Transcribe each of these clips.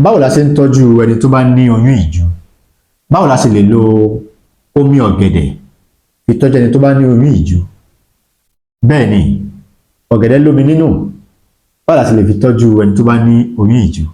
Báwo la ṣe ń tọ́jú ẹni tó bá ní oyún ìju? Báwo la ṣe lè lo omi ọ̀gẹ̀dẹ̀ fi tọ́jú ẹni tó bá ní oyún ìju? Bẹ́ẹ̀ ni, ọ̀gẹ̀dẹ̀ lómi nínú. Báwo la ṣe lè fi tọ́jú ẹni tó bá ní oyún ìju?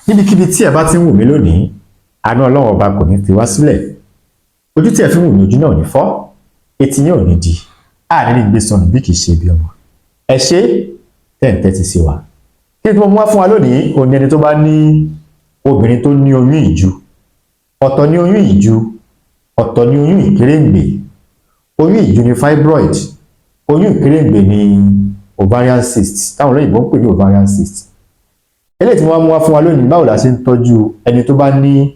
Níbikíbi tí ẹ bá ti ń wò mí lónìí, àánú Ọlọ́run ọba kò ní fi wá sílẹ̀. Ojú tí ẹ fi ń wò mí, ojú náà ò ní fọ́, etí yín ò ní di, àárín ní gbé sọnù bí kì í ṣe bí ọmọ. Ẹ ṣé tẹ́ ń tẹ́tí sí wa. Kí ni mo mú wá fún wa lónìí? Òun ni ẹni tó bá ní obìnrin tó ní oyún ìju. Ọ̀tọ̀ ni oyún ìju, ọ̀tọ̀ ni oyún ìkéréǹgbè. Oyún ìju ni fibroid, oyún ìkéréǹgbè ni ovarian cyst, táwọn olóyìnbó ń pè ní ovarian cyst. Eléyìí tí mo wá mú wá fún wa lónìí, báwo la ṣe ń tọ́jú ẹni tó bá ní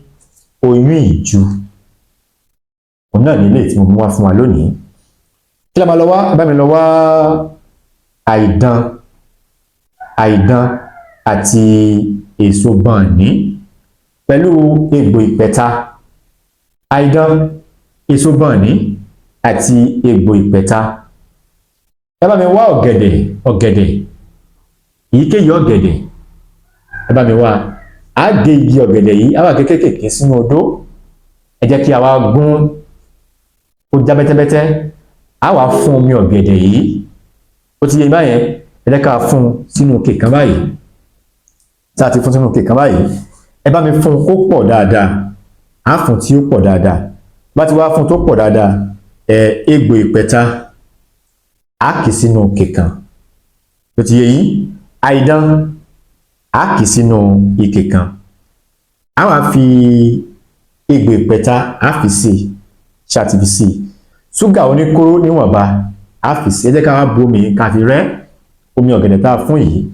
oyún ìju? Òun náà ni eléyìí tí mo mú wá fún wa lónìí. Kí la máa lọ wá? Bá mi lọ wá àìdán àti èso bọ̀ọ̀nì pẹ̀lú egbò ìpẹ̀ta. Àìdán, èso bọ̀ọ̀nì àti egbò ìpẹ̀ta. Ẹ bá mi wá ọ̀gẹ̀dẹ̀, èyíkéyìí ọ̀gẹ̀dẹ̀. Ẹ bá mi wá, a gé igi ọ̀gẹ̀dẹ̀ yìí, a wá kékèké sínú odó. Ẹ jẹ́ kí a wá gún ó já bẹ́tẹ́bẹ́tẹ́. A wá fún omi ọ̀gẹ̀dẹ̀ yìí. Ó ti yé báyẹn, ẹ jẹ́ ká fún sínú òkè kan báyìí. Tá a ti fún sínú òkè kan báyìí, ẹ bá mi fún kó pọ̀ dáadáa. A fún tí ó pọ̀ dáadáa. Bá ti wá fún tó pọ̀ dáadáa, egbò ìpẹ̀ta a kì sínú òkè kan. Ó ti yé yín, àìdán a kì sínú ike kan. A wá fi egbò ìpẹ̀ta a fi sí, ṣáàtì fi sí. Ṣúgà oníkóró níwọ̀nba a fi sí. Ẹ jẹ́ ká wá bu omi ká fi rẹ́ omi ọ̀gẹ̀dẹ̀ tá a fún yìí.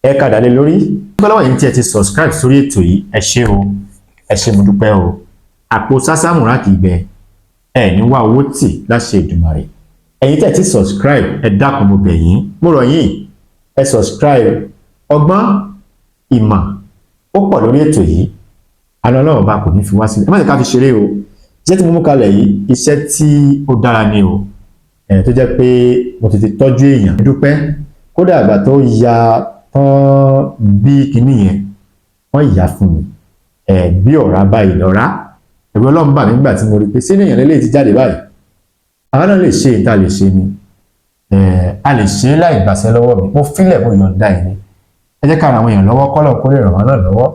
Ẹ ká dà lé lórí. Gbọ́dọ̀ yín tí ẹ ti subscribe sórí ètò yìí, ẹ ṣé o, ẹ ṣé mo dúpẹ́ o. Àpò sásámùrà kì í gbẹ, ẹ ní wá owó tì láṣẹ Èdùmàrè. Ẹ̀yin tí ẹ ti subscribe, ẹ dákun mo bẹ̀ yín, mo rọ̀ yín, ẹ subscribe. Ọgbọ́n ìmọ̀ ó pọ̀ lórí ètò yìí, àánú Ọlọ́run ọba kò ní fi wá sílẹ̀. Ẹ má jẹ́ ká fi ṣeré o. Iṣẹ́ tí mo mú kalẹ̀ yìí, iṣẹ́ tí ó dára ni o, tó jẹ́ pé mo ti tọ́jú èèyàn. Dúpẹ́, kódà àgbà tó ya tán bí kinní yẹn, wọ́n yà fún mi. Bí ọ̀rá báyìí lọ́rá, ẹ̀rù Ọlọ́run bà mí nígbà tí mo rí pé sí èèyàn lélẹ́yìí ti jáde báyìí. Àwọn náà lè ṣe ìta lè ṣe ni. A lè ṣe láì gbàṣẹ lọ́wọ́ mi. Mo fílẹ̀ mo yọ̀ǹda ẹ̀ ni. Ẹ jẹ́ ká ran àwọn èèyàn lọ́wọ́, kọ́lọ̀ kó lè ràn wá náà lọ́wọ́.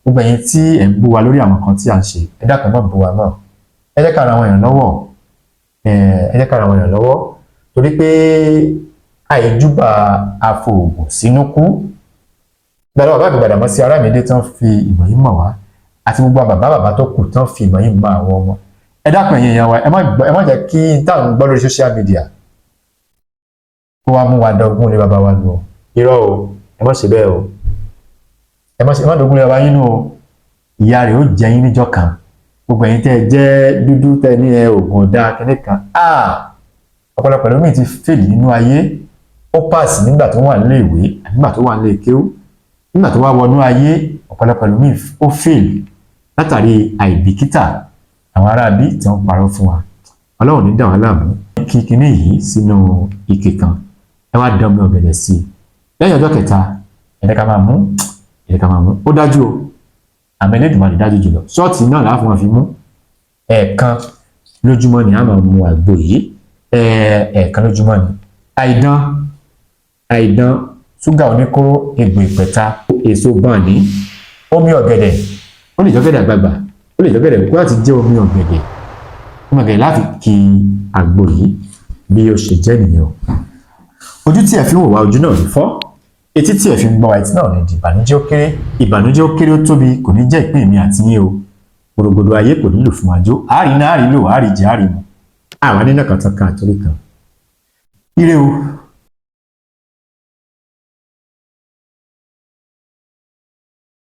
Gbogbo ẹ̀yin tí ẹ̀ ń bú wa lórí àwọn kan tí à ń ṣe, ẹ dákun má bú wa náà. Ẹ jẹ́ ká ran àwọn èèyàn lọ́wọ́. Ẹ jẹ́ ká ran àwọn èèyàn lọ́wọ́. Torí pé àìjúbà afòògùn sínú kú. Gbàdá bàbá mi Gbàdàmọ́sí Arámidé tán fi ìmọ̀ yìí mọ̀ wá. Àti gbogbo bàbá tó kù tán fi ìmọ̀ yìí mọ̀ àwọn ọmọ. Ẹ dákun ẹ̀yin èèyàn wa, ẹ má jẹ́ kí táwọn gbọ́ lórí social media kó wá mú wa dọ́gbọ́n lé bàbá wa lò. Irọ́ o, ẹ má ṣe bẹ́ẹ̀ o. Ẹ má dọ́gbọ́n lé bàbá yín nù o. Ìyá rẹ̀ ó jẹ yín níjọ́ kan. Gbogbo ẹ̀yin tẹ́ ẹ jẹ́ dúdú tẹ́ ní oògùn ọ̀dà kìnní kan. Ọ̀pọ̀lọpọ̀ lómi ti fail nínú ayé. Ó pass nígbà tó wà nílé ìwé, nígbà tó wà nílé kéwú. Nígbà tó wá wọnú ayé, ọ̀pọ̀lọpọ̀ lómi ó fail látàrí àìbìkítà àwọn ará bí tí wọ́n parọ́ fún wa. Ọlọ́run ní dà wá láàmú. Kí kinní yìí sínú ike kan. Ẹ wá dán omi ọ̀gẹ̀dẹ̀ sí i. Lẹ́yìn ọjọ́ kẹta, ẹ jẹ́ ká máa mú. Ó dájú o. Àmọ́ Elédùmarè dájú jùlọ. Ṣọ́ọ̀tì náà làá fún wọn fi mú. Ẹ̀ẹ̀kan lójúmọ́ ni a máa mu àgbo yìí. Ẹ̀ẹ̀kan lójúmọ́ ni. Àìdán, ṣúgà oníkóró, egbò ìpẹ̀ta, èso bọ̀ọ̀nì, omi ọ̀gẹ̀dẹ̀. Ó lè jẹ́ ọ̀gẹ̀dẹ̀ àgbagbà, ó lè jẹ́ ọ̀gẹ̀dẹ̀ kó láti jẹ́ omi ọ̀gẹ̀dẹ̀. Omi ọ̀gẹ̀dẹ̀ láti ki àgbo yìí bí ó ṣe jẹ́ nìyẹn o. Ojú tí ẹ fi ń wò wá, ojú náà ní fọ́. Etí tí ẹ fi ń gbọ́ wa, etí náà ní di. Ìbànújẹ́ ó kéré ó tóbi, kò ní jẹ́ ìpín mi àti yín o. Gbòrògbòdò ayé kò nílò fún àjò. Àárín náà àárín lò, àárín jẹ àárín mu. Àwa nínú kan tán kan àtòrí kan. Ire o.